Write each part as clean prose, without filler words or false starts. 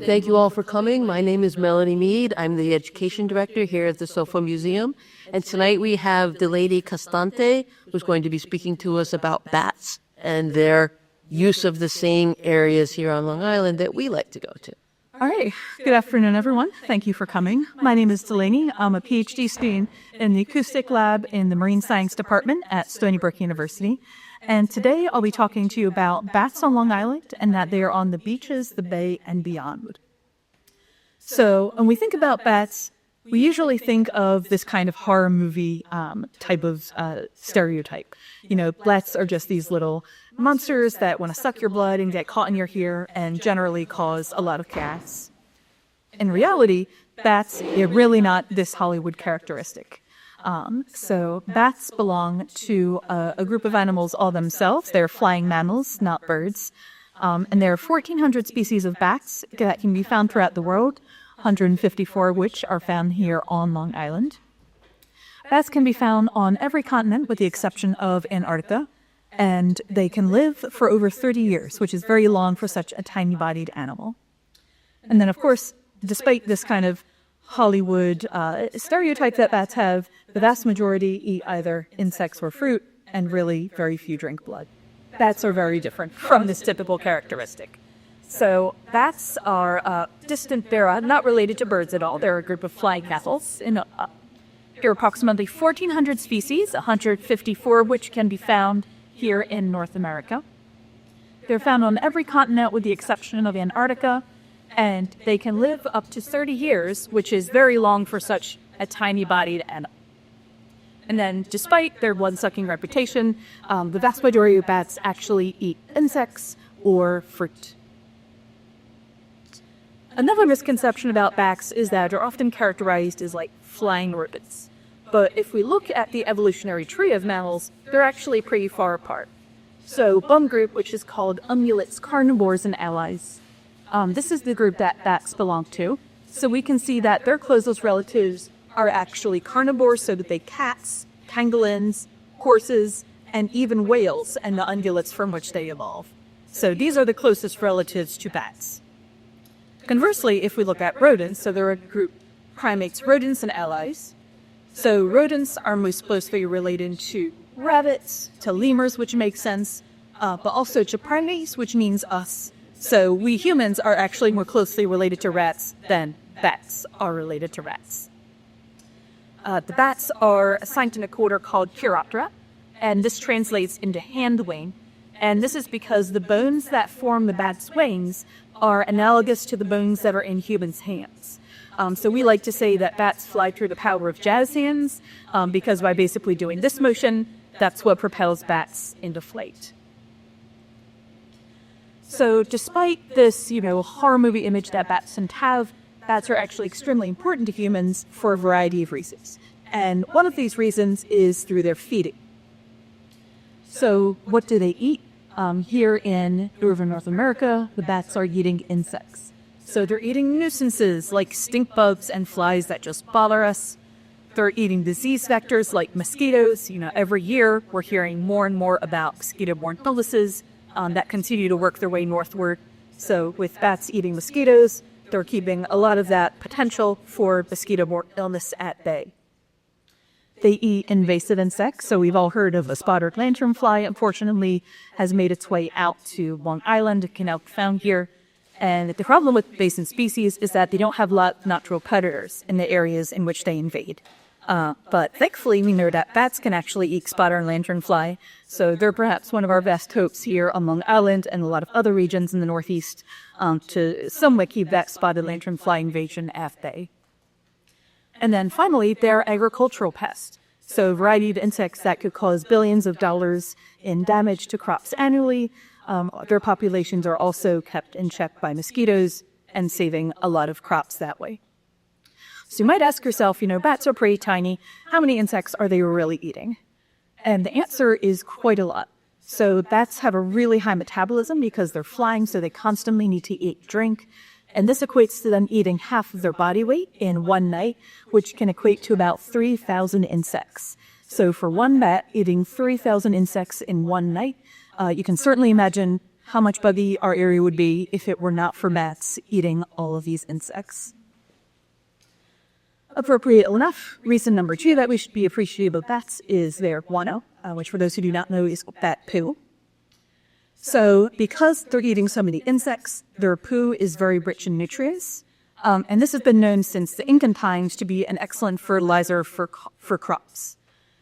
Thank you all for coming. My name is Melanie Mead. I'm the Education Director here at the SoFo Museum. And tonight we have Delaney Castante, who's going to be speaking to us about bats and their use of the same areas here on Long Island that we like to go to. All right. Good afternoon, everyone. Thank you for coming. My name is Delaney. I'm a PhD student in the Acoustic Lab in the Marine Science Department at Stony Brook University. And today I'll be talking to you about bats on Long Island and that they are on the beaches, the bay, and beyond. So when we think about bats, we usually think of this kind of horror movie type of stereotype. You know, bats are just these little monsters that want to suck your blood and get caught in your hair and generally cause a lot of chaos. In reality, bats are really not this Hollywood characteristic. So bats belong to a group of animals all themselves. They're flying mammals, not birds. And there are 1,400 species of bats that can be found throughout the world, 154 of which are found here on Long Island. Bats can be found on every continent with the exception of Antarctica, and they can live for over 30 years, which is very long for such a tiny-bodied animal. And then, of course, despite this kind of Hollywood stereotype that bats have, the vast majority eat either insects or fruit, and really very few drink blood. Bats are very different from this typical characteristic. So bats are distant, they're not related to birds at all. They're a group of flying mammals. There are approximately 1,400 species, 154 of which can be found here in North America. They're found on every continent with the exception of Antarctica, and they can live up to 30 years, which is very long for such a tiny-bodied animal. And then, despite their blood-sucking reputation, the vast majority of bats actually eat insects or fruit. Another misconception about bats is that they're often characterized as like flying rodents. But if we look at the evolutionary tree of mammals, they're actually pretty far apart. So bum group, which is called ungulates, carnivores, and allies. This is the group that bats belong to. So we can see that their closest relatives are actually carnivores, so that they cats, pangolins, horses, and even whales, and the ungulates from which they evolve. So these are the closest relatives to bats. Conversely, if we look at rodents, so there are a group primates, rodents, and allies. So rodents are most closely related to rabbits, to lemurs, which makes sense, but also to primates, which means us. So we humans are actually more closely related to rats than bats are related to rats. The bats are assigned in a order called Chiroptera, and this translates into hand wing. And this is because the bones that form the bat's wings are analogous to the bones that are in humans' hands. So we like to say that bats fly through the power of jazz hands, because by basically doing this motion, that's what propels bats into flight. So despite this, horror movie image that bats tend to have, bats are actually extremely important to humans for a variety of reasons. And one of these reasons is through their feeding. So what do they eat? Here in northern North America, the bats are eating insects. So they're eating nuisances like stink bugs and flies that just bother us. They're eating disease vectors like mosquitoes. Every year we're hearing more and more about mosquito-borne illnesses that continue to work their way northward. So with bats eating mosquitoes, they're keeping a lot of that potential for mosquito-borne illness at bay. They eat invasive insects, so we've all heard of a spotted lanternfly, unfortunately, has made its way out to Long Island. It can now be found here. And the problem with invasive species is that they don't have a lot of natural predators in the areas in which they invade. But thankfully, we know that bats can actually eat spotted lanternfly, so they're perhaps one of our best hopes here on Long Island and a lot of other regions in the Northeast to somewhat keep that spotted lanternfly invasion at bay. And then finally, they're agricultural pests. So a variety of insects that could cause billions of dollars in damage to crops annually. Their populations are also kept in check by mosquitoes and saving a lot of crops that way. So you might ask yourself, bats are pretty tiny. How many insects are they really eating? And the answer is quite a lot. So bats have a really high metabolism because they're flying, so they constantly need to eat, drink. And this equates to them eating half of their body weight in one night, which can equate to about 3,000 insects. So for one bat eating 3,000 insects in one night, you can certainly imagine how much buggy our area would be if it were not for bats eating all of these insects. Appropriate enough, reason number 2 that we should be appreciative of bats is their guano, which for those who do not know is bat poo. So because they're eating so many insects, their poo is very rich in nutrients. And this has been known since the Incan times to be an excellent fertilizer for crops.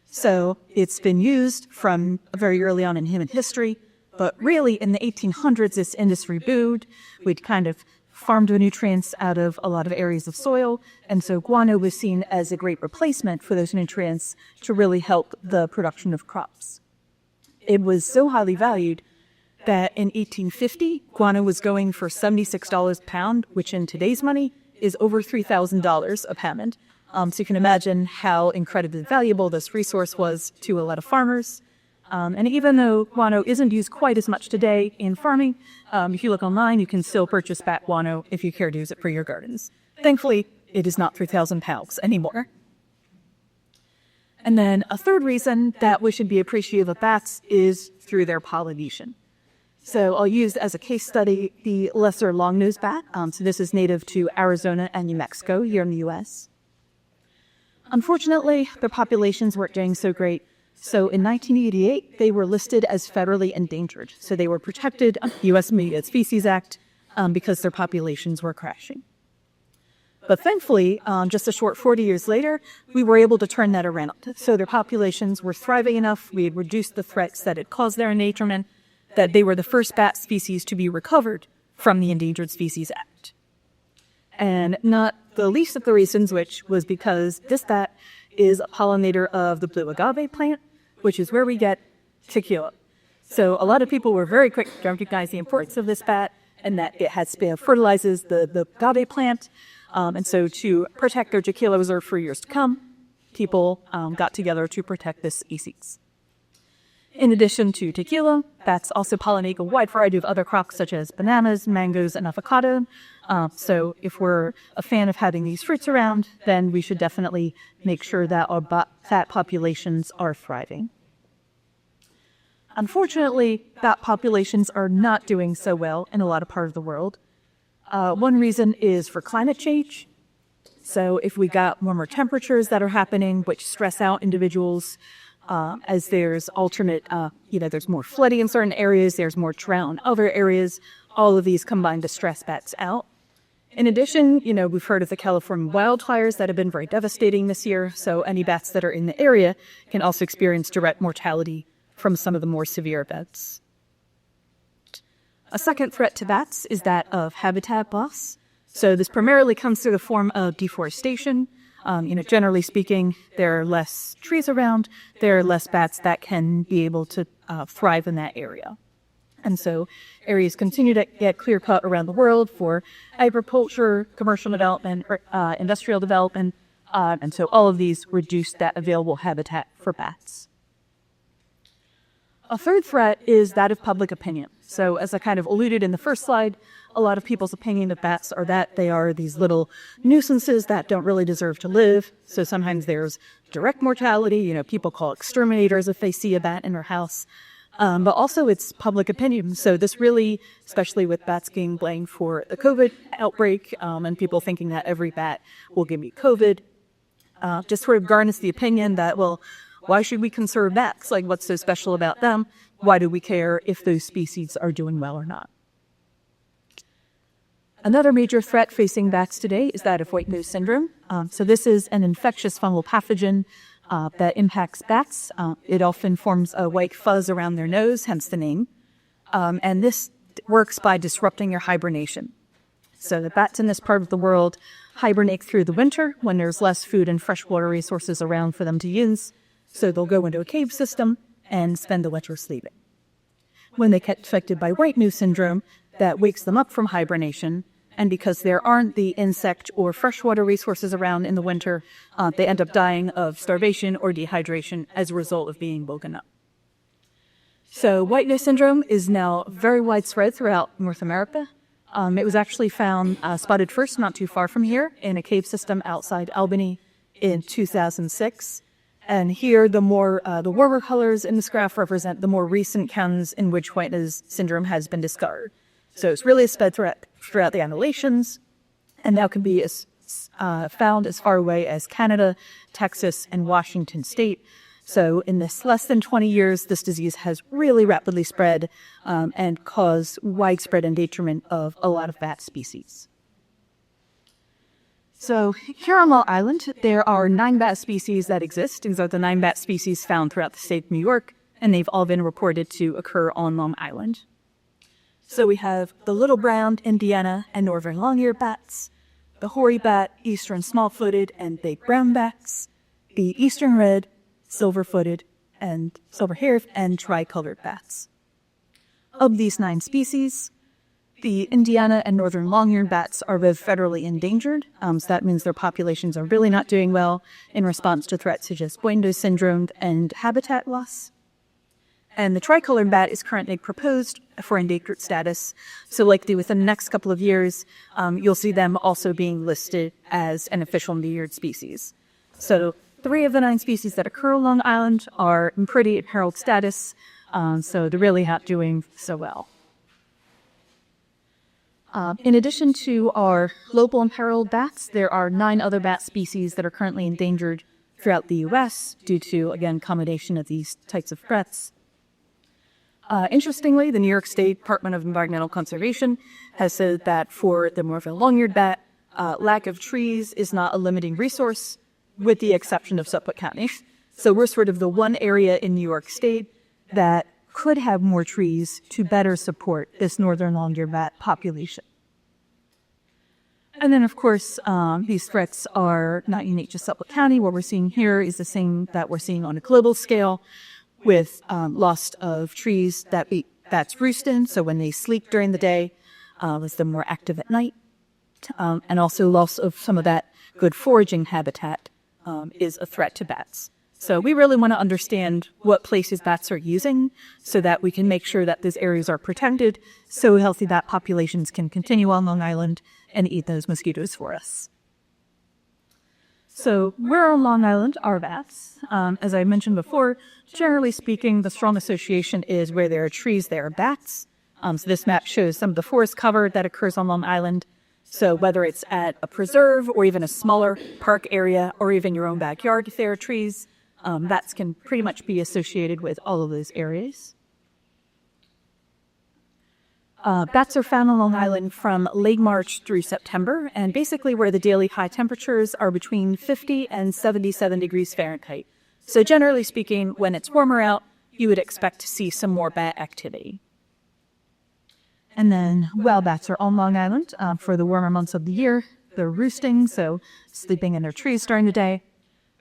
So it's been used from very early on in human history, but really in the 1800s, this industry boomed. We'd kind of farmed the nutrients out of a lot of areas of soil, and so guano was seen as a great replacement for those nutrients to really help the production of crops. It was so highly valued that in 1850, guano was going for $76 a pound, which in today's money is over $3,000 a pound. So you can imagine how incredibly valuable this resource was to a lot of farmers. And even though guano isn't used quite as much today in farming, if you look online, you can still purchase bat guano if you care to use it for your gardens. Thankfully, it is not 3,000 pounds anymore. And then a third reason that we should be appreciative of bats is through their pollination. So I'll use as a case study the lesser long-nosed bat. So this is native to Arizona and New Mexico here in the U.S. Unfortunately, their populations weren't doing so great. So in 1988, they were listed as federally endangered. So they were protected under the U.S. Endangered Species Act because their populations were crashing. But thankfully, just a short 40 years later, we were able to turn that around. So their populations were thriving enough, we had reduced the threats that had caused their endangerment, that they were the first bat species to be recovered from the Endangered Species Act. And not the least of the reasons, which was because this bat is a pollinator of the blue agave plant, which is where we get tequila. So a lot of people were very quick to recognize the importance of this bat and that it fertilizes the agave plant. And so to protect their tequila reserve for years to come, people got together to protect this species. In addition to tequila, bats also pollinate a wide variety of other crops such as bananas, mangoes, and avocado. So if we're a fan of having these fruits around, then we should definitely make sure that our bat populations are thriving. Unfortunately, bat populations are not doing so well in a lot of parts of the world. One reason is for climate change. So if we got warmer temperatures that are happening, which stress out individuals, as there's alternate, there's more flooding in certain areas, there's more drought in other areas, all of these combine to stress bats out. In addition, we've heard of the California wildfires that have been very devastating this year, so any bats that are in the area can also experience direct mortality from some of the more severe events. A second threat to bats is that of habitat loss. So this primarily comes through the form of deforestation. Generally speaking, there are less trees around, there are less bats that can be able to thrive in that area. And so areas continue to get clear-cut around the world for agriculture, commercial development, industrial development, and so all of these reduce that available habitat for bats. A third threat is that of public opinion. So as I kind of alluded in the first slide, a lot of people's opinion of bats are that they are these little nuisances that don't really deserve to live. So sometimes there's direct mortality, people call exterminators if they see a bat in their house. But also it's public opinion. So this really, especially with bats being blamed for the COVID outbreak and people thinking that every bat will give me COVID, just sort of garners the opinion that, well, why should we conserve bats? Like, what's so special about them? Why do we care if those species are doing well or not? Another major threat facing bats today is that of white nose syndrome. So this is an infectious fungal pathogen that impacts bats. It often forms a white fuzz around their nose, hence the name. And this works by disrupting your hibernation. So the bats in this part of the world hibernate through the winter when there's less food and freshwater resources around for them to use. So they'll go into a cave system and spend the winter sleeping. When they get infected by white nose syndrome, that wakes them up from hibernation, and because there aren't the insect or freshwater resources around in the winter, they end up dying of starvation or dehydration as a result of being woken up. So white nose syndrome is now very widespread throughout North America. It was actually found spotted first not too far from here in a cave system outside Albany in 2006. And here, the warmer colors in this graph represent the more recent counties in which white nose syndrome has been discovered. So it's really spread throughout the Appalachians, and now can be found as far away as Canada, Texas, and Washington State. So in this less than 20 years, this disease has really rapidly spread and caused widespread endangerment of a lot of bat species. So here on Long Island, there are 9 bat species that exist. These are the 9 bat species found throughout the state of New York, and they've all been reported to occur on Long Island. So we have the little brown, Indiana, and northern long-eared bats, the hoary bat, eastern small-footed, and big brown bats, the eastern red, silver-footed, and silver-haired, and tricolored bats. Of these 9 species, the Indiana and northern long-eared bats are both federally endangered, so that means their populations are really not doing well in response to threats such as white nose syndrome and habitat loss. And the tricolored bat is currently proposed for endangered status, so likely within the next couple of years, you'll see them also being listed as an official endangered species. So 3 of the 9 species that occur on Long Island are in pretty imperiled status, so they're really not doing so well. In addition to our local imperiled bats, there are 9 other bat species that are currently endangered throughout the U.S. due to, again, combination of these types of threats. Interestingly, the New York State Department of Environmental Conservation has said that for the northern long-eared bat, lack of trees is not a limiting resource, with the exception of Suffolk County. So we're sort of the one area in New York State that could have more trees to better support this northern long-eared bat population. And then, of course, these threats are not unique to Suffolk County. What we're seeing here is the same that we're seeing on a global scale, with loss of trees that bats roost in, so when they sleep during the day, as they're more active at night, and also loss of some of that good foraging habitat is a threat to bats. So we really want to understand what places bats are using so that we can make sure that those areas are protected so healthy bat populations can continue on Long Island and eat those mosquitoes for us. So where on Long Island are bats? As I mentioned before, generally speaking, the strong association is where there are trees, there are bats. So this map shows some of the forest cover that occurs on Long Island. So whether it's at a preserve or even a smaller park area or even your own backyard, if there are trees, bats can pretty much be associated with all of those areas. Bats are found on Long Island from late March through September, and basically where the daily high temperatures are between 50 and 77 degrees Fahrenheit. So generally speaking, when it's warmer out, you would expect to see some more bat activity. And then while bats are on Long Island for the warmer months of the year, they're roosting, so sleeping in their trees during the day,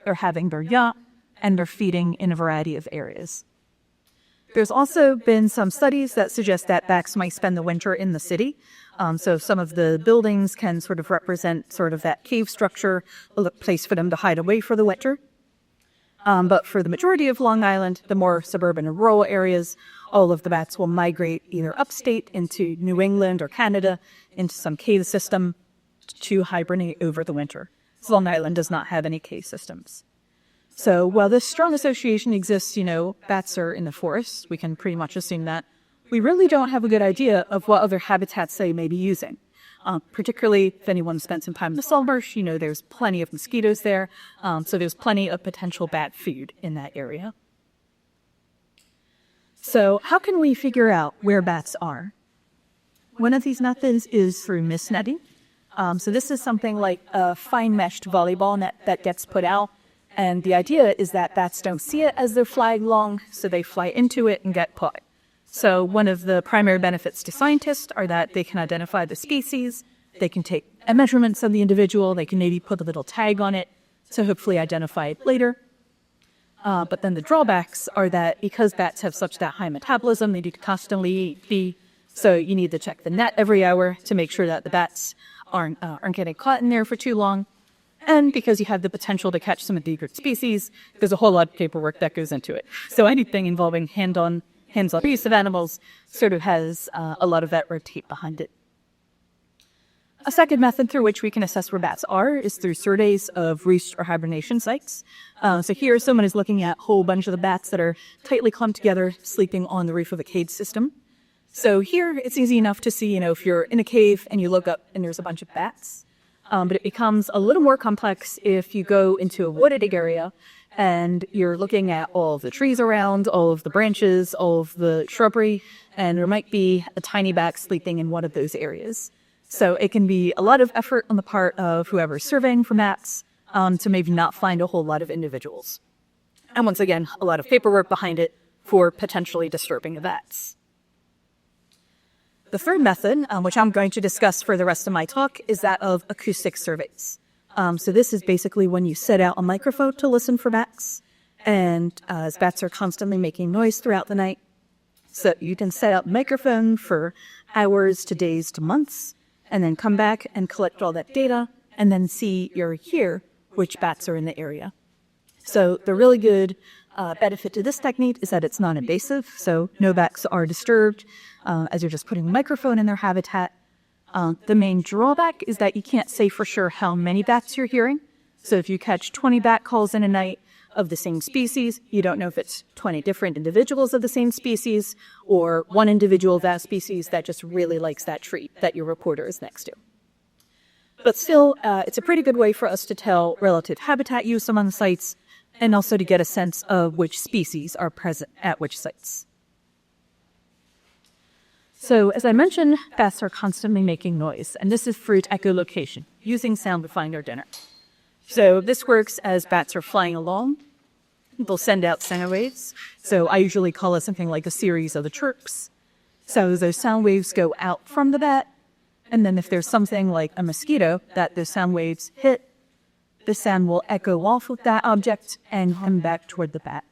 they're having their yacht, and they're feeding in a variety of areas. There's also been some studies that suggest that bats might spend the winter in the city. So some of the buildings can sort of represent sort of that cave structure, a place for them to hide away for the winter. But for the majority of Long Island, the more suburban and rural areas, all of the bats will migrate either upstate into New England or Canada into some cave system to hibernate over the winter. So Long Island does not have any cave systems. So while this strong association exists, bats are in the forest, we can pretty much assume that. We really don't have a good idea of what other habitats they may be using. Particularly if anyone spent some time in the salt marsh, there's plenty of mosquitoes there, so there's plenty of potential bat food in that area. So how can we figure out where bats are? One of these methods is through mist netting. So this is something like a fine meshed volleyball net that gets put out. And the idea is that bats don't see it as they're flying along, so they fly into it and get caught. So one of the primary benefits to scientists are that they can identify the species, they can take measurements of the individual, they can maybe put a little tag on it to hopefully identify it later. But then the drawbacks are that because bats have such that high metabolism, they need to constantly feed, so you need to check the net every hour to make sure that the bats aren't getting caught in there for too long. And because you have the potential to catch some endangered species, there's a whole lot of paperwork that goes into it. So anything involving hands-on use of animals sort of has a lot of that red tape behind it. A second method through which we can assess where bats are is through surveys of roost or hibernation sites. So here someone is looking at a whole bunch of the bats that are tightly clumped together, sleeping on the roof of a cage system. So here it's easy enough to see, if you're in a cave and you look up and there's a bunch of bats. But it becomes a little more complex if you go into a wooded area and you're looking at all of the trees around, all of the branches, all of the shrubbery, and there might be a tiny bat sleeping in one of those areas. So it can be a lot of effort on the part of whoever's surveying for bats to maybe not find a whole lot of individuals. And once again, a lot of paperwork behind it for potentially disturbing the bats. The third method, which I'm going to discuss for the rest of my talk, is that of acoustic surveys. So this is basically when you set out a microphone to listen for bats, and as bats are constantly making noise throughout the night, so you can set up a microphone for hours to days to months, and then come back and collect all that data, and then see or hear which bats are in the area. So the really good benefit to this technique is that it's non-invasive, so no bats are disturbed as you're just putting a microphone in their habitat. The main drawback is that you can't say for sure how many bats you're hearing. So if you catch 20 bat calls in a night of the same species, you don't know if it's 20 different individuals of the same species or one individual of that species that just really likes that tree that your reporter is next to. But still, it's a pretty good way for us to tell relative habitat use among the sites and also to get a sense of which species are present at which sites. So as I mentioned, bats are constantly making noise, and this is through echolocation, using sound to find our dinner. So this works as bats are flying along. They'll send out sound waves. So I usually call it something like a series of the chirps. So those sound waves go out from the bat, and then if there's something like a mosquito that those sound waves hit, the sound will echo off of that object and come back toward the bat.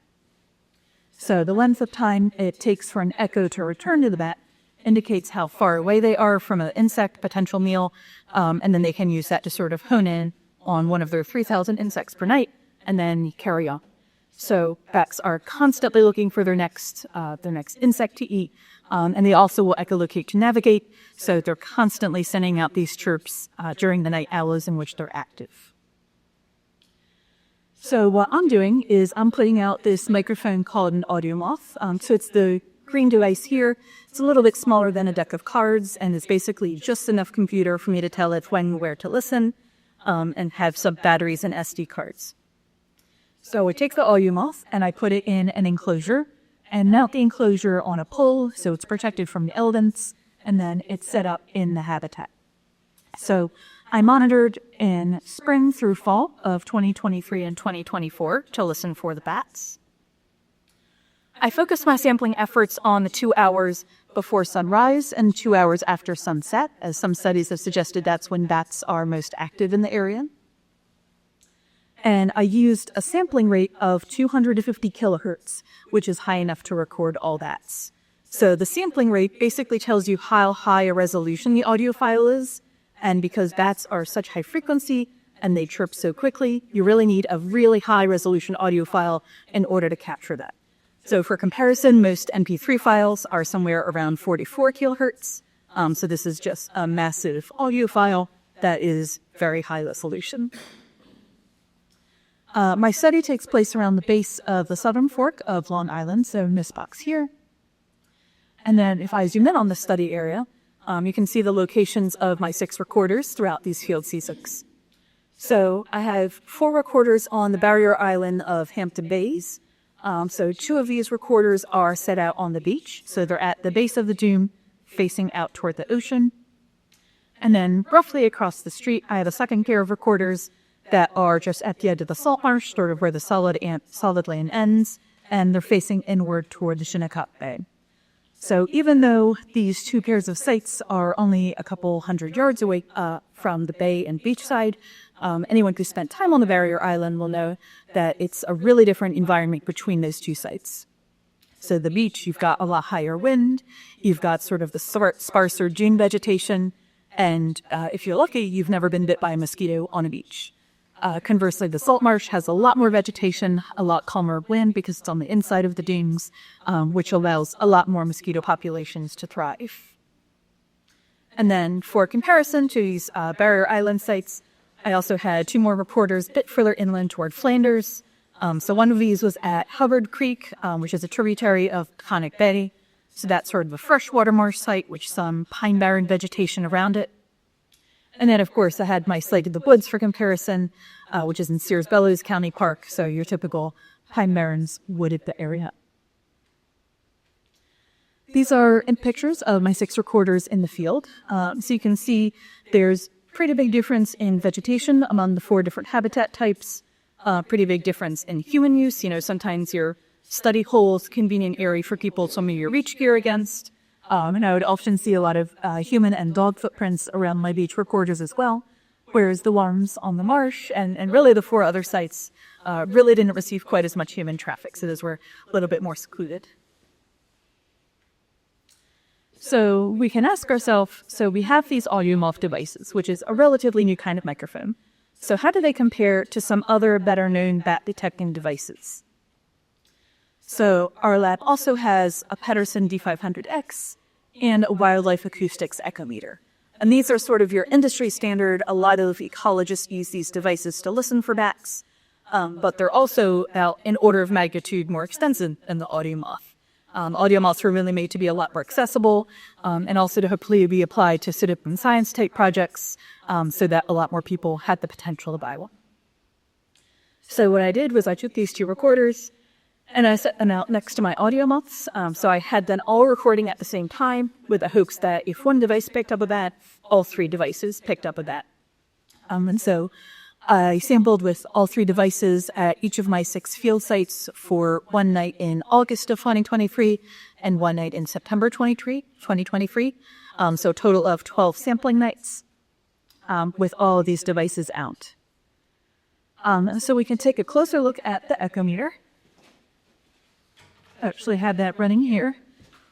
So the length of time it takes for an echo to return to the bat indicates how far away they are from an insect potential meal, and then they can use that to sort of hone in on one of their 3,000 insects per night, and then carry on. So bats are constantly looking for their next insect to eat, and they also will echolocate to navigate, so they're constantly sending out these chirps during the night hours in which they're active. So what I'm doing is I'm putting out this microphone called an audio moth. So it's the green device here. It's a little bit smaller than a deck of cards, and it's basically just enough computer for me to tell it when and where to listen, and have some batteries and SD cards. So I take the audio moth and I put it in an enclosure and mount the enclosure on a pole so it's protected from the elements, and then it's set up in the habitat. So I monitored in spring through fall of 2023 and 2024 to listen for the bats. I focused my sampling efforts on the 2 hours before sunrise and 2 hours after sunset, as some studies have suggested that's when bats are most active in the area. And I used a sampling rate of 250 kilohertz, which is high enough to record all bats. So the sampling rate basically tells you how high a resolution the audio file is, and because bats are such high frequency and they chirp so quickly, you really need a really high resolution audio file in order to capture that. So for comparison, most MP3 files are somewhere around 44 kilohertz. So this is just a massive audio file that is very high resolution. My study takes place around the base of the southern fork of Long Island, so in this box here. And then if I zoom in on the study area, you can see the locations of my 6 recorders throughout these field C6. So I have 4 recorders on the barrier island of Hampton Bays. So 2 of these recorders are set out on the beach. So they're at the base of the dune, facing out toward the ocean. And then roughly across the street, I have a second pair of recorders that are just at the edge of the salt marsh, sort of where the solid land ends, and they're facing inward toward the Shinnecock Bay. So even though these 2 pairs of sites are only a couple hundred yards away from the bay and beachside, anyone who spent time on the barrier island will know that it's a really different environment between those 2 sites. So the beach, you've got a lot higher wind, you've got sort of the sparser dune vegetation, and if you're lucky, you've never been bit by a mosquito on a beach. Conversely, the salt marsh has a lot more vegetation, a lot calmer wind because it's on the inside of the dunes, which allows a lot more mosquito populations to thrive. And then for comparison to these barrier island sites, I also had 2 more reporters a bit further inland toward Flanders. So one of these was at Hubbard Creek, which is a tributary of Peconic Bay. So that's sort of a freshwater marsh site with some pine barren vegetation around it. And then, of course, I had my Slate of the Woods for comparison, which is in Sears Bellows County Park, so your typical pine barrens wooded area. These are pictures of my 6 recorders in the field. So you can see there's pretty big difference in vegetation among the 4 different habitat types. Pretty big difference in human use. You know, sometimes your study holes, convenient area for people to move your reach gear against. And I would often see a lot of human and dog footprints around my beach recorders as well. Whereas the ones on the marsh and really the 4 other sites really didn't receive quite as much human traffic. So those were a little bit more secluded. So we can ask ourselves, so we have these audio-muff devices, which is a relatively new kind of microphone. So how do they compare to some other better-known bat detecting devices? So our lab also has a Pedersen D500X and a Wildlife Acoustics echometer. And these are sort of your industry standard. A lot of ecologists use these devices to listen for bats, but they're also about an order of magnitude more extensive than the audio-muff. Audio-muffs were really made to be a lot more accessible and also to hopefully be applied to citizen science type projects so that a lot more people had the potential to buy one. So what I did was I took these 2 recorders and I set them out next to my audio-muffs. So I had them all recording at the same time with the hopes that if one device picked up a bat, all 3 devices picked up a bat. And so I sampled with all 3 devices at each of my 6 field sites for one night in August of 2023 and one night in September 2023. So a total of 12 sampling nights with all of these devices out. So we can take a closer look at the echometer. I actually have that running here.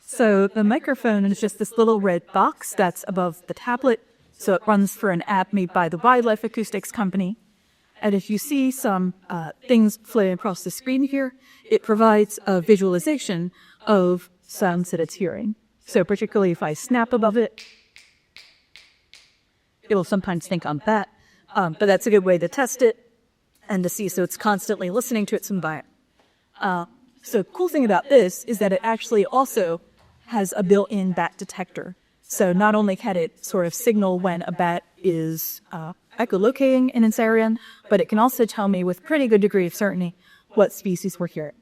So the microphone is just this little red box that's above the tablet. So it runs for an app made by the Wildlife Acoustics Company. And if you see some things floating across the screen here, it provides a visualization of sounds that it's hearing. So particularly if I snap above it, it'll sometimes think I'm that. But that's a good way to test it and to see so it's constantly listening to its environment. So the cool thing about this is that it actually also has a built-in bat detector. So not only can it sort of signal when a bat is echolocating in its area, but it can also tell me with pretty good degree of certainty what species we're hearing.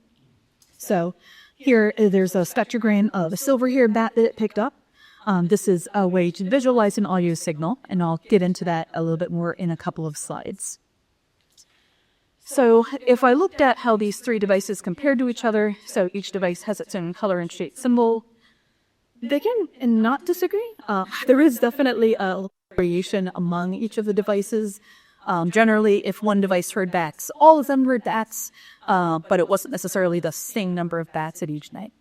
So here there's a spectrogram of a silver-haired bat that it picked up. This is a way to visualize an audio signal, and I'll get into that a little bit more in a couple of slides. So if I looked at how these 3 devices compared to each other, so each device has its own color and shape symbol, they can not disagree. There is definitely a variation among each of the devices. Generally, if one device heard bats, all of them heard bats, but it wasn't necessarily the same number of bats at each night.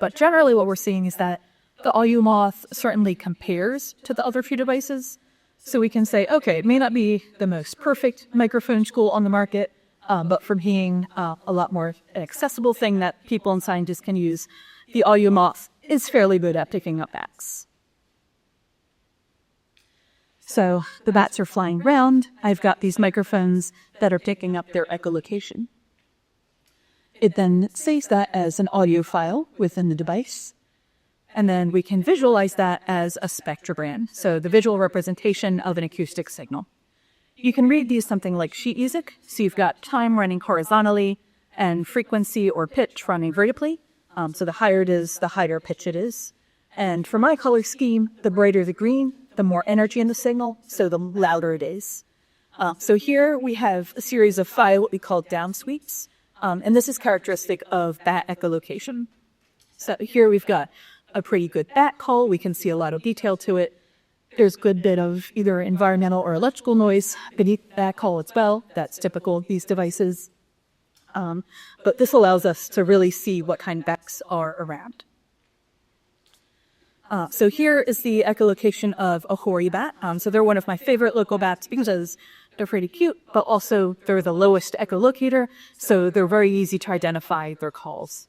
But generally what we're seeing is that the audio-muff certainly compares to the other few devices. So we can say, okay, it may not be the most perfect microphone tool on the market, but for being a lot more accessible thing that people and scientists can use, the audio-muff is fairly good at picking up bats. So the bats are flying around. I've got these microphones that are picking up their echolocation. It then saves that as an audio file within the device. And then we can visualize that as a spectrogram, so the visual representation of an acoustic signal. You can read these something like sheet music, so you've got time running horizontally and frequency or pitch running vertically. So the higher it is, the higher pitch it is. And for my color scheme, the brighter the green, the more energy in the signal, so the louder it is. So here we have a series of 5 what we call down sweeps, and this is characteristic of bat echolocation. So here we've got a pretty good bat call. We can see a lot of detail to it. There's a good bit of either environmental or electrical noise beneath that call as well. That's typical of these devices. But this allows us to really see what kind of bats are around. So here is the echolocation of a hoary bat. So they're one of my favorite local bats because they're pretty cute, but also they're the lowest echolocator, so they're very easy to identify their calls.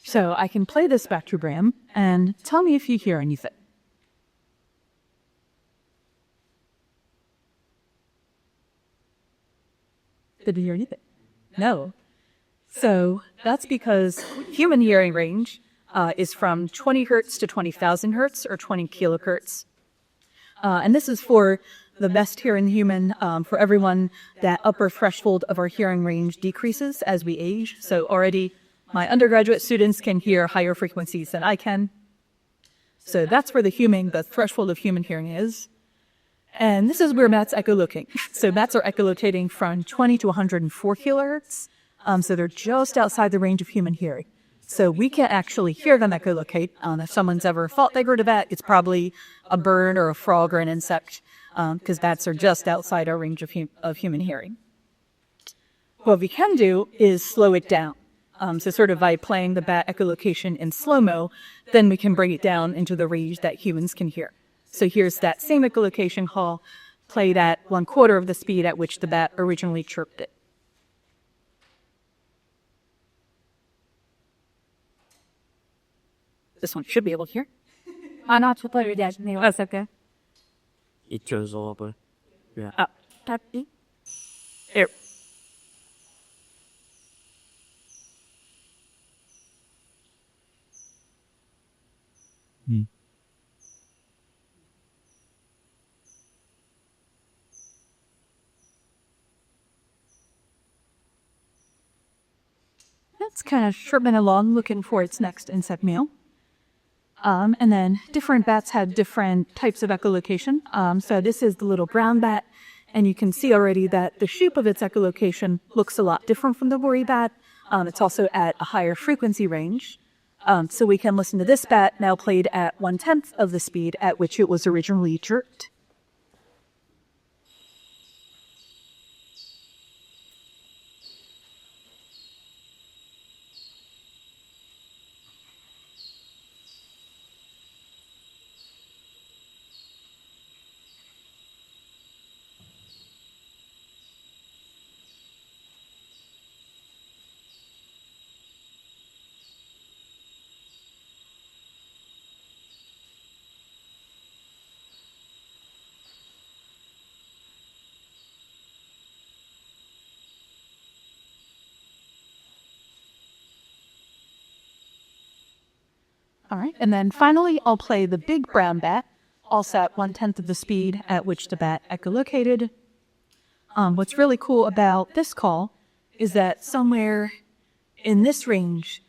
So I can play this spectrogram and tell me if you hear anything. Did you hear anything? No. So that's because human hearing range is from 20 hertz to 20,000 hertz or 20 kilohertz. And this is for the best hearing human. For everyone, that upper threshold of our hearing range decreases as we age. So already my undergraduate students can hear higher frequencies than I can. So that's where the threshold of human hearing is. And this is where bats echolocate. So bats are echolocating from 20 to 104 kilohertz. So they're just outside the range of human hearing. So we can't actually hear them echolocate. If someone's ever thought they heard a bat, it's probably a bird or a frog or an insect, because bats are just outside our range of human hearing. What we can do is slow it down. So sort of by playing the bat echolocation in slow-mo, then we can bring it down into the range that humans can hear. So here's that same echolocation call played at 1/4 of the speed at which the bat originally chirped it. This one should be able to hear. Not to put it down. That's okay. It goes over. Yeah. Here. It's kind of chirping along, looking for its next insect meal. And then different bats have different types of echolocation. So this is the little brown bat, and you can see already that the shape of its echolocation looks a lot different from the worry bat. It's also at a higher frequency range. So we can listen to this bat now played at 1/10 of the speed at which it was originally chirped. All right, and then finally, I'll play the big brown bat, also at 1/10 of the speed at which the bat echolocated. What's really cool about this call is that somewhere in this range,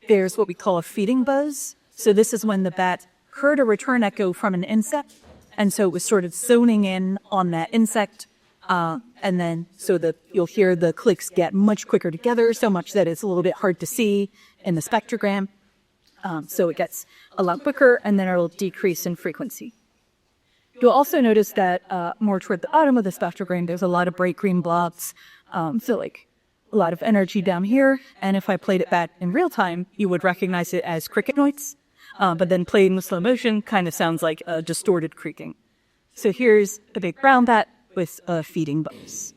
there's what we call a feeding buzz. So this is when the bat heard a return echo from an insect, and so it was sort of zoning in on that insect, and then so that you'll hear the clicks get much quicker together, so much that it's a little bit hard to see in the spectrogram. So it gets a lot quicker, and then it'll decrease in frequency. You'll also notice that more toward the bottom of the spectrogram, there's a lot of bright green blobs, so like a lot of energy down here. And if I played it back in real time, you would recognize it as cricket noise. But then played in slow motion kind of sounds like a distorted creaking. So here's a big brown bat with a feeding buzz.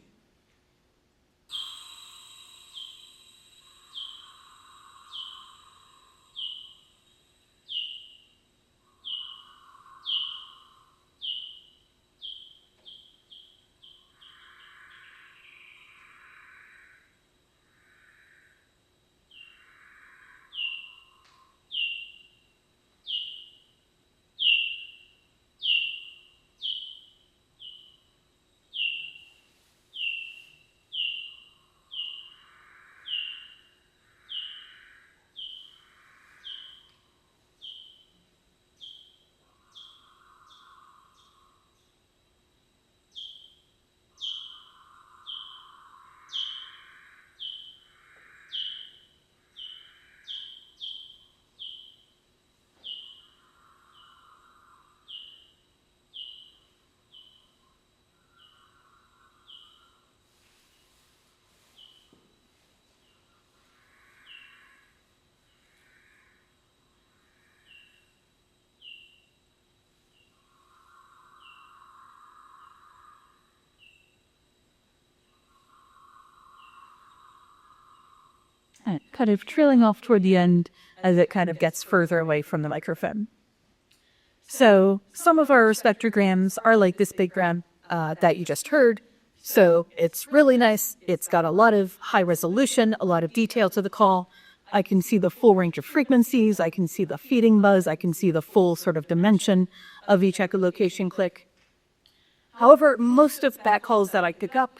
And kind of trailing off toward the end as it kind of gets further away from the microphone. So some of our spectrograms are like this big gram that you just heard. So it's really nice. It's got a lot of high resolution, a lot of detail to the call. I can see the full range of frequencies. I can see the feeding buzz. I can see the full sort of dimension of each echolocation click. However, most of bat calls that I pick up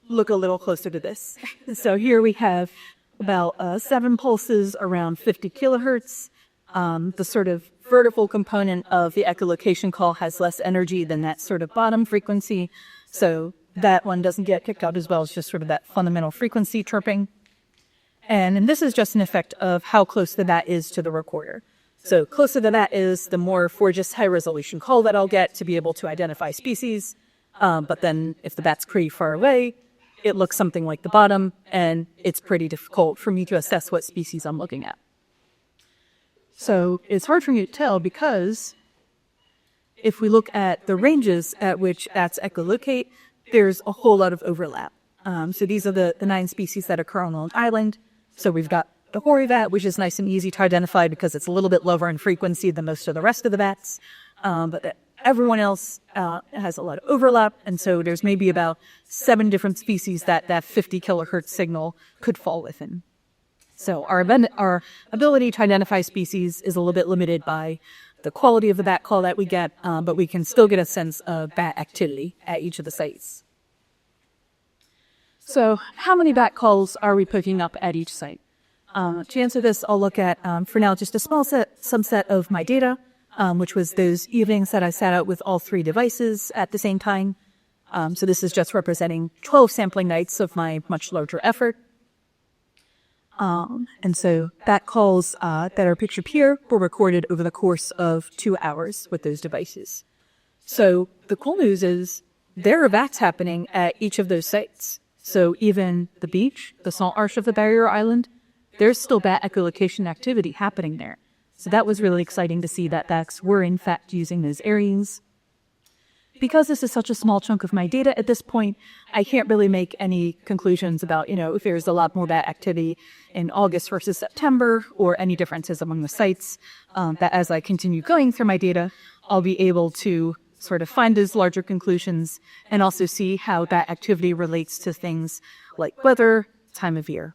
look a little closer to this. So here we have about 7 pulses around 50 kilohertz. The sort of vertical component of the echolocation call has less energy than that sort of bottom frequency. So that one doesn't get picked up as well. It's just sort of that fundamental frequency chirping. And this is just an effect of how close the bat is to the recorder. So closer the bat is, the more just high resolution call that I'll get to be able to identify species. But then if the bat's pretty far away, it looks something like the bottom, and it's pretty difficult for me to assess what species I'm looking at. So it's hard for me to tell because if we look at the ranges at which bats echolocate, there's a whole lot of overlap. So these are the 9 species that occur on Long Island. So we've got the hoary bat, which is nice and easy to identify because it's a little bit lower in frequency than most of the rest of the bats. But everyone else has a lot of overlap, and so there's maybe about 7 different species that 50 kilohertz signal could fall within. So our ability to identify species is a little bit limited by the quality of the bat call that we get, but we can still get a sense of bat activity at each of the sites. So how many bat calls are we picking up at each site? To answer this, I'll look at, for now, just a small subset of my data, which was those evenings that I sat out with all 3 devices at the same time. So this is just representing 12 sampling nights of my much larger effort. And so bat calls that are pictured here were recorded over the course of 2 hours with those devices. So the cool news is there are bats happening at each of those sites. So even the beach, the salt arch of the barrier island, there's still bat echolocation activity happening there. So that was really exciting to see that bats were in fact using those areas. Because this is such a small chunk of my data at this point, I can't really make any conclusions about, if there's a lot more bat activity in August versus September or any differences among the sites. That as I continue going through my data, I'll be able to sort of find those larger conclusions and also see how that activity relates to things like weather, time of year.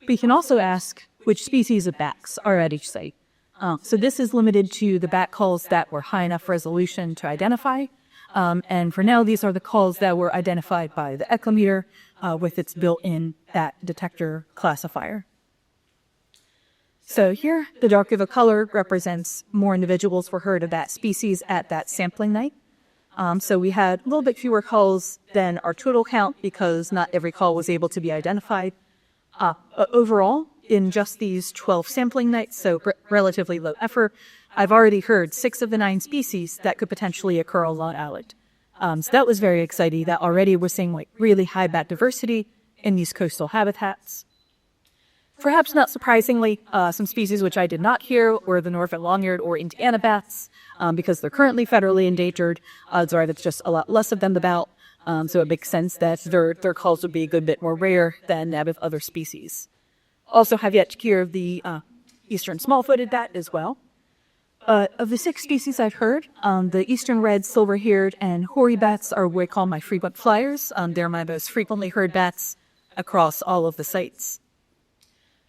We can also ask which species of bats are at each site. So this is limited to the bat calls that were high enough resolution to identify. And for now, these are the calls that were identified by the echometer with its built-in bat detector classifier. So here, the darker the color represents more individuals were heard of that species at that sampling night. So we had a little bit fewer calls than our total count because not every call was able to be identified. Overall, in just these 12 sampling nights, so relatively low effort, I've already heard 6 of the 9 species that could potentially occur on Long Island. So that was very exciting that already we're seeing really high bat diversity in these coastal habitats. Perhaps not surprisingly, some species which I did not hear were the Norfolk long-eared or Indiana bats, because they're currently federally endangered. Odds are there's just a lot less of them about, so it makes sense that their calls would be a good bit more rare than that of other species. Also have yet to hear of the eastern small-footed bat as well. Of the 6 species I've heard, the eastern red, silver-haired, and hoary bats are what I call my frequent flyers. They're my most frequently heard bats across all of the sites.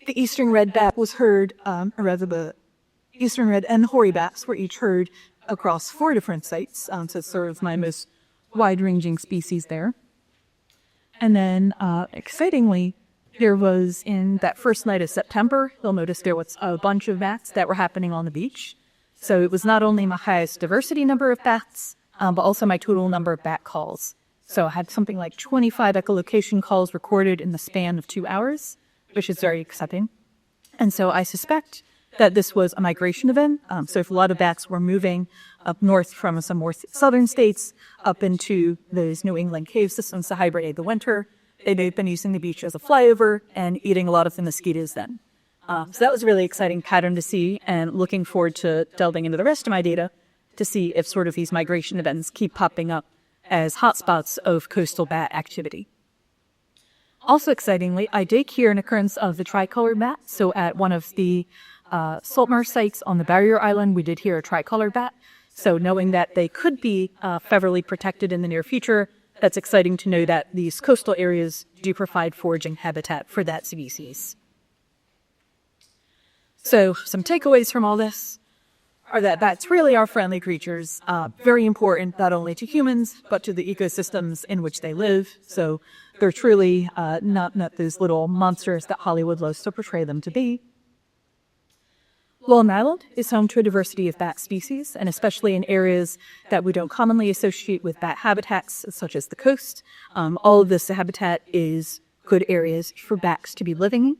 The eastern red bat was heard, the eastern red and hoary bats were each heard across 4 different sites, so it's sort of my most wide-ranging species there. And then, excitingly, there was, in that first night of September, you'll notice there was a bunch of bats that were happening on the beach. So it was not only my highest diversity number of bats, but also my total number of bat calls. So I had something like 25 echolocation calls recorded in the span of 2 hours, which is very exciting. And so I suspect that this was a migration event. So if a lot of bats were moving up north from some more southern states up into those New England cave systems to hibernate the winter, they've been using the beach as a flyover and eating a lot of the mosquitoes then. So that was a really exciting pattern to see, and looking forward to delving into the rest of my data to see if sort of these migration events keep popping up as hotspots of coastal bat activity. Also excitingly, I did hear an occurrence of the tricolored bat. So at one of the salt marsh sites on the barrier island, we did hear a tricolored bat. So knowing that they could be federally protected in the near future, that's exciting to know that these coastal areas do provide foraging habitat for that species. So some takeaways from all this are that bats really are friendly creatures, very important not only to humans, but to the ecosystems in which they live. So they're truly not those little monsters that Hollywood loves to portray them to be. Long Island is home to a diversity of bat species, and especially in areas that we don't commonly associate with bat habitats, such as the coast. All of this habitat is good areas for bats to be living in.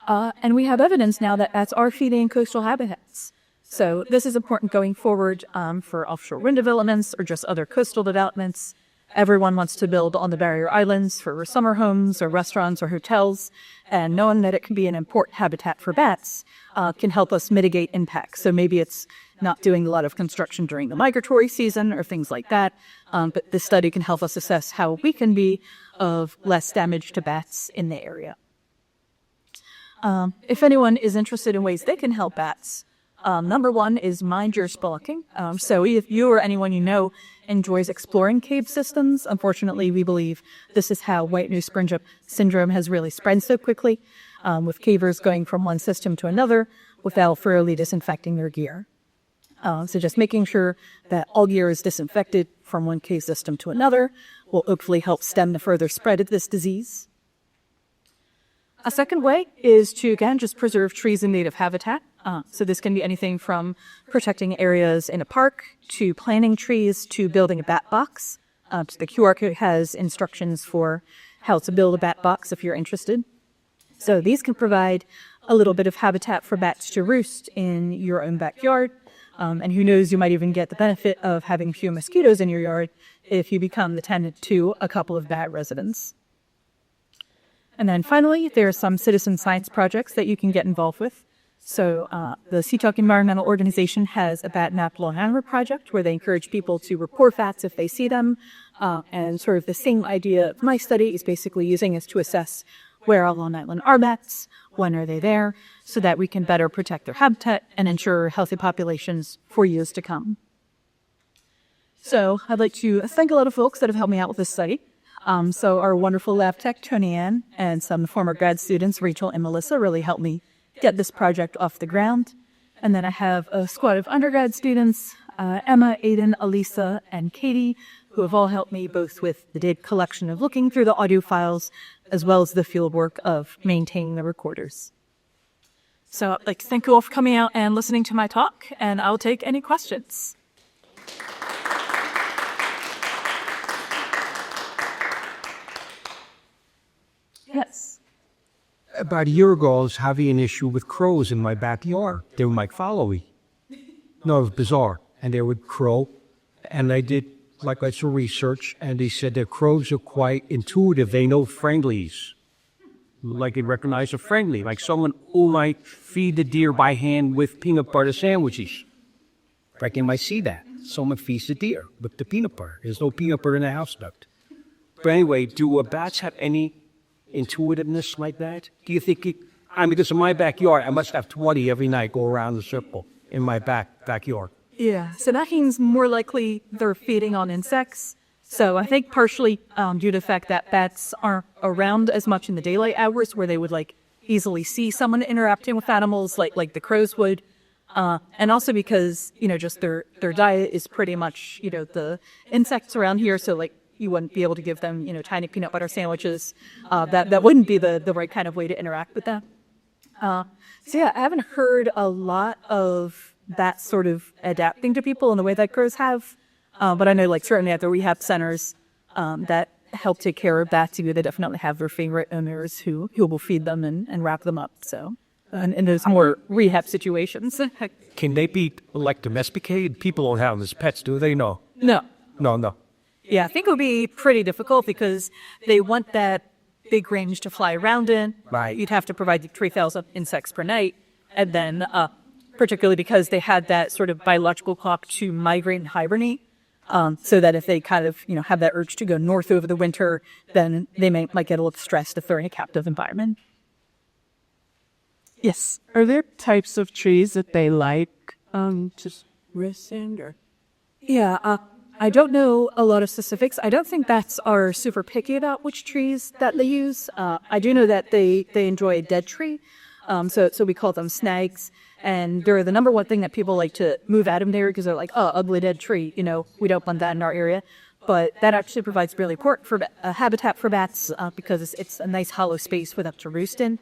And we have evidence now that bats are feeding coastal habitats. So this is important going forward for offshore wind developments or just other coastal developments. Everyone wants to build on the barrier islands for summer homes or restaurants or hotels, and knowing that it can be an important habitat for bats can help us mitigate impacts. So maybe it's not doing a lot of construction during the migratory season or things like that, but this study can help us assess how we can be of less damage to bats in the area. If anyone is interested in ways they can help bats, number one is mind your spelunking. So if you or anyone you know enjoys exploring cave systems, unfortunately, we believe this is how white nose springtip syndrome has really spread so quickly, with cavers going from one system to another without thoroughly disinfecting their gear. So just making sure that all gear is disinfected from one cave system to another will hopefully help stem the further spread of this disease. A second way is to, again, just preserve trees and native habitat. So this can be anything from protecting areas in a park to planting trees to building a bat box. The QR code has instructions for how to build a bat box if you're interested. So these can provide a little bit of habitat for bats to roost in your own backyard. And who knows, you might even get the benefit of having few mosquitoes in your yard if you become the tenant to a couple of bat residents. And then finally, there are some citizen science projects that you can get involved with. So the Seatuck Environmental Organization has a Bat Map Long Island project where they encourage people to report bats if they see them. And sort of the same idea of my study is basically using this to assess where on Long Island are bats, when are they there, so that we can better protect their habitat and ensure healthy populations for years to come. So I'd like to thank a lot of folks that have helped me out with this study. So our wonderful lab tech, Tony Ann, and some former grad students, Rachel and Melissa, really helped me get this project off the ground. And then I have a squad of undergrad students, Emma, Aiden, Elisa, and Katie, who have all helped me both with the data collection of looking through the audio files, as well as the field work of maintaining the recorders. So I'd like to thank you all for coming out and listening to my talk, and I'll take any questions. Yes. About a year ago, I was having an issue with crows in my backyard. They would follow me. No, it was bizarre. And they would crow. And I did some research, and they said that crows are quite intuitive. They know friendlies. They recognize a friendly, like someone who might feed the deer by hand with peanut butter sandwiches. I might see that. Someone feeds the deer with the peanut butter. There's no peanut butter in the house duct. But anyway, do bats have any intuitiveness like that? Do you think because in my backyard, I must have 20 every night go around the circle in my backyard. Yeah, so that means more likely they're feeding on insects. So I think partially due to the fact that bats aren't around as much in the daylight hours where they would easily see someone interacting with animals like the crows would. And also because, just their diet is pretty much, the insects around here. So you wouldn't be able to give them, tiny peanut butter sandwiches. That wouldn't be the right kind of way to interact with them. So yeah, I haven't heard a lot of that sort of adapting to people in the way that crows have. But I know certainly at the rehab centers that help take care of bats, they definitely have their favorite owners who will feed them and wrap them up. So in those more rehab situations. Can they be domesticated? People don't have them as pets, do they? No. No. No. Yeah, I think it would be pretty difficult because they want that big range to fly around in. Right. You'd have to provide 3,000 insects per night. And then particularly because they had that sort of biological clock to migrate and hibernate. So that if they kind of, have that urge to go north over the winter, then they might get a little stressed if they're in a captive environment. Yes. Are there types of trees that they like? resend or? Yeah, I don't know a lot of specifics. I don't think bats are super picky about which trees that they use. I do know that they enjoy a dead tree, so we call them snags. And they're the number one thing that people like to move out of there because they're like, oh, ugly dead tree, we don't want that in our area. But that actually provides really important for habitat for bats because it's a nice hollow space for them to roost in.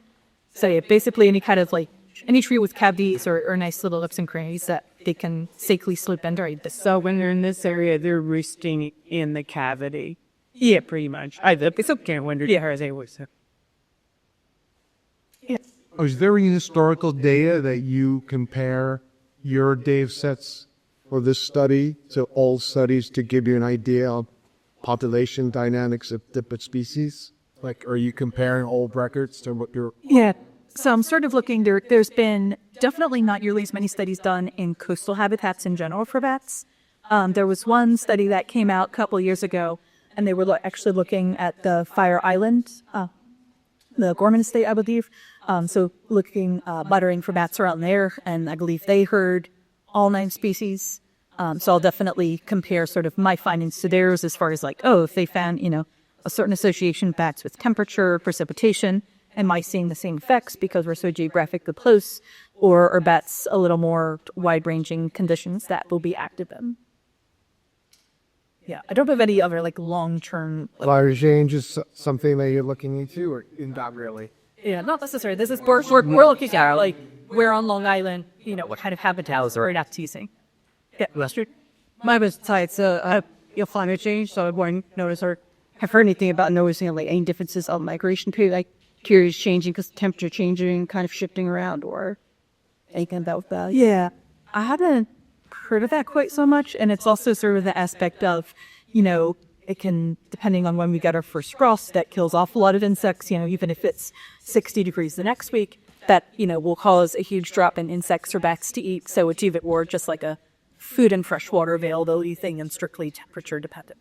So yeah, basically any tree with cavities or nice little nooks and crannies that they can safely slip under. So when they're in this area, they're roosting in the cavity. Yeah, pretty much. It's okay. I wondered how they was. Is there any historical data that you compare your data sets for this study to old studies to give you an idea of population dynamics of different species? Like, are you comparing old records to what you're... Yeah. So I'm sort of looking, there's been definitely not nearly as many studies done in coastal habitats in general for bats. There was one study that came out a couple years ago, and they were actually looking at the Fire Island, the Gorman State, I believe. So looking, monitoring for bats around there, and I believe they heard all 9 species. So I'll definitely compare sort of my findings to theirs as far as if they found, a certain association of bats with temperature, precipitation. Am I seeing the same effects because we're so geographically close, or are bats a little more wide-ranging conditions that will be active in? Yeah, I don't have any other long-term. Climate change is something that you're looking into, or not really? Yeah, not necessarily. This is we're looking at we're on Long Island. What kind of habitats are not teasing? Yeah, Lester. My besides climate change, so I won't notice or have heard anything about noticing any differences on migration period, periods changing because temperature changing, kind of shifting around, or anything about that. Yeah, I haven't heard of that quite so much, and it's also sort of the aspect of, it can, depending on when we get our first frost, that kills off a lot of insects, even if it's 60 degrees the next week, that, will cause a huge drop in insects for bats to eat, so it's even more just like a food and freshwater availability thing and strictly temperature dependent.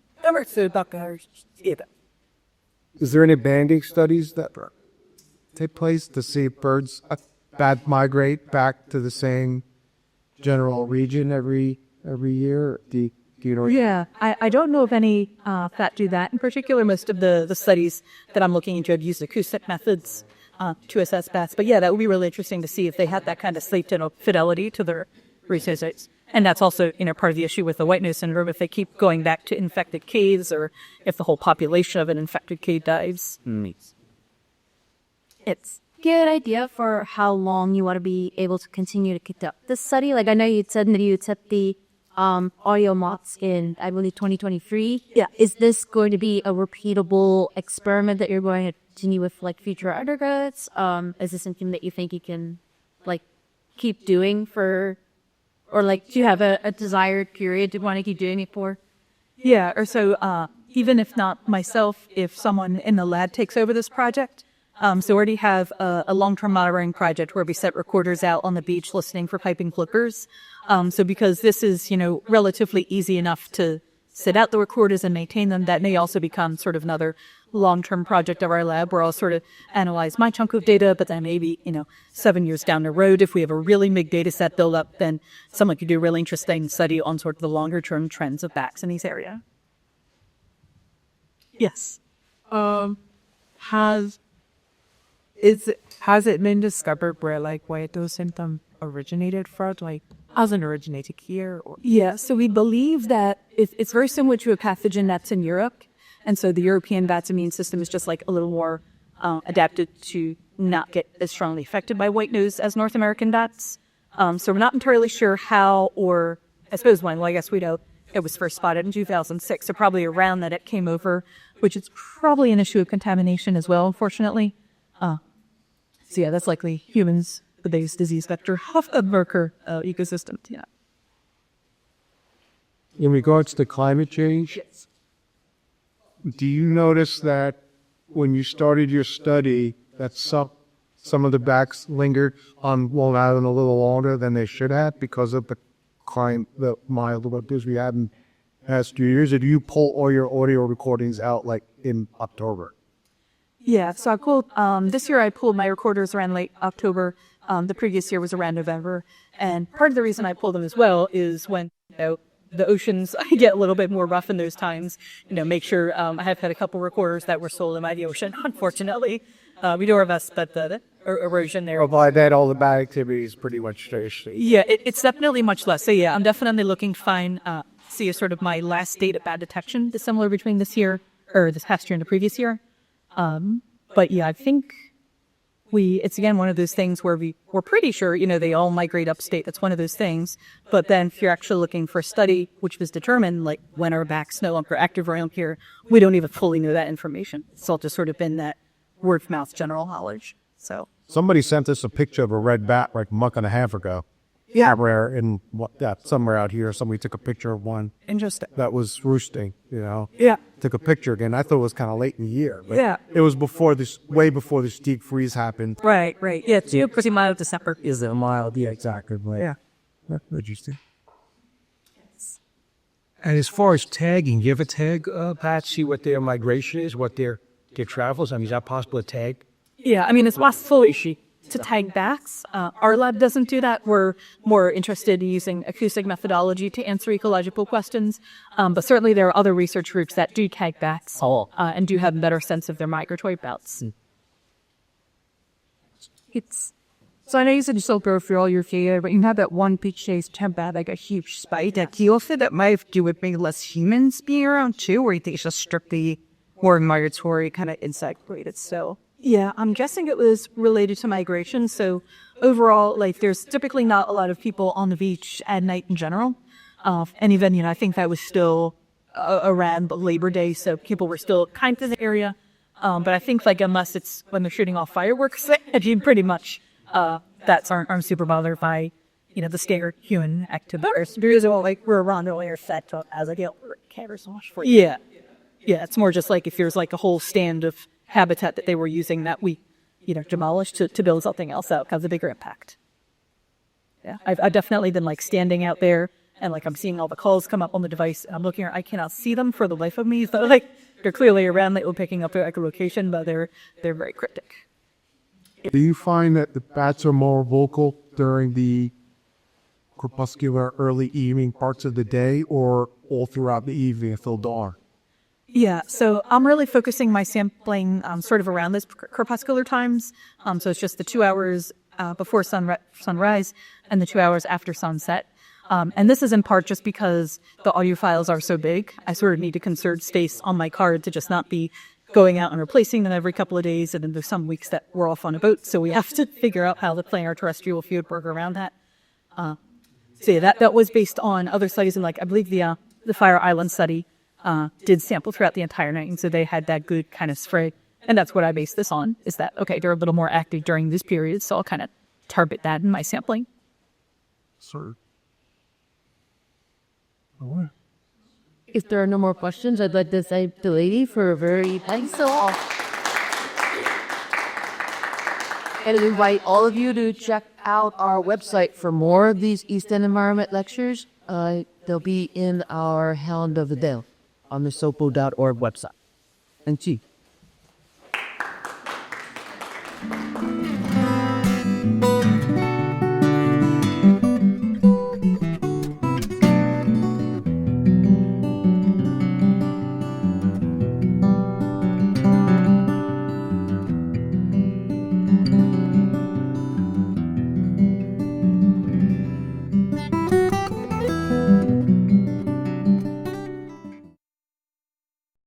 Is there any banding studies that take place to see if birds bat migrate back to the same general region every year? Do you know? Yeah, I don't know of any that do that. In particular, most of the studies that I'm looking into have used acoustic methods to assess bats. But yeah, that would be really interesting to see if they had that kind of sleep fidelity to their research sites. And that's also, part of the issue with the white nose syndrome, if they keep going back to infected caves or if the whole population of an infected cave dies. It's good idea for how long you want to be able to continue to conduct this study. I know you said that you set the audio mods in, I believe, 2023. Yeah. Is this going to be a repeatable experiment that you're going to continue with future undergrads? Is this something that you think you can keep doing for, or do you have a desired period to want to keep doing it for? Yeah, or so even if not myself, if someone in the lab takes over this project. So we already have a long-term monitoring project where we set recorders out on the beach listening for piping flippers. So because this is, relatively easy enough to set out the recorders and maintain them, that may also become sort of another long-term project of our lab where I'll sort of analyze my chunk of data, but then maybe, 7 years down the road, if we have a really big data set build up, then someone could do a really interesting study on sort of the longer-term trends of bats in these areas. Yes. Has it been discovered where where those symptoms originated from? Hasn't originated here? Or? Yeah, so we believe that it's very similar to a pathogen that's in Europe. And so the European bat's immune system is just a little more adapted to not get as strongly affected by white nose as North American bats. So we're not entirely sure how, or I suppose when. Well, I guess we know it was first spotted in 2006, so probably around that it came over, which is probably an issue of contamination as well, unfortunately. So yeah, that's likely humans, the biggest disease vector of a Merkur ecosystem. Yeah. In regards to climate change, Yes. do you notice that when you started your study that some of the bats lingered on Long Island a little longer than they should have because of the mild winters we had in the past few years? Or do you pull all your audio recordings out in October? Yeah, so I pulled, this year I pulled my recorders around late October, The previous year was around November. And part of the reason I pull them as well is when, the oceans get a little bit more rough in those times, make sure, I have had a couple recorders that were stolen by the ocean, unfortunately. We do our best, but the erosion there. Well, by that, all the bad activity is pretty much finished. Yeah, it's definitely much less. So yeah, I'm definitely looking to find, see a sort of my last date of bad detection, dissimilar between this past year and the previous year. But yeah, I think it's again one of those things where we're pretty sure, they all migrate upstate. That's one of those things. But then if you're actually looking for a study, which was determined, like when are bats no longer active around here, we don't even fully know that information. It's all just sort of been that word of mouth general knowledge. So Somebody sent us a picture of a red bat like a month and a half ago. yeah, Somewhere somewhere out here, somebody took a picture of one interesting. that was roosting, Yeah, Took a picture again. I thought it was kind of late in the year. But Yeah. it was way before this deep freeze happened. right. Yeah, it's pretty mild December. Is it mild? Yeah, exactly. Right. Yeah. Interesting. And as far as tagging, do you ever tag bats, see what their migration is, what their travels? I mean, is that possible to tag? Yeah, I mean, it's possible to tag bats. Our lab doesn't do that. We're more interested in using acoustic methodology to answer ecological questions. But certainly there are other research groups that do tag bats and do have a better sense of their migratory routes. So I know you said you still go through all your data, but you have that one peach-shaped temp bat, like a huge spike. Do you feel that might have to do with maybe less humans being around too, or you think it's just strictly more migratory kind of insect related still? Yeah, I'm guessing it was related to migration. So overall, there's typically not a lot of people on the beach at night in general. And even, I think that was still around Labor Day, so people were still kind of in the area. But I think, unless it's when they're shooting off fireworks, you pretty much, bats aren't super bothered by, the scared human activity. Because we're around earlier set up as cameras for you. Yeah. Yeah, it's more just if there's a whole stand of habitat that they were using that we, demolished to build something else out, has a bigger impact. Yeah, I've definitely been standing out there and I'm seeing all the calls come up on the device. I'm looking, I cannot see them for the life of me. So they're clearly around, we're picking up their echolocation, but they're very cryptic. Do you find that the bats are more vocal during the crepuscular early evening parts of the day or all throughout the evening until dawn? Yeah, so I'm really focusing my sampling sort of around this crepuscular times. So it's just the 2 hours before sunrise and the 2 hours after sunset. And this is in part just because the audio files are so big. I sort of need to conserve space on my card to just not be going out and replacing them every couple of days. And then there's some weeks that we're off on a boat, so we have to figure out how to plan our terrestrial field work around that. So yeah, that was based on other studies, and I believe the Fire Island study did sample throughout the entire night, and so they had that good kind of spread. And that's what I based this on, is that, okay, they're a little more active during this period, so I'll kind of target that in my sampling. Sir. If there are no more questions, I'd like to thank the lady for a very thanks so all. And invite all of you to check out our website for more of these East End Environment lectures. They'll be in our Hound of the Dale on the SoFo.org website. Thank you.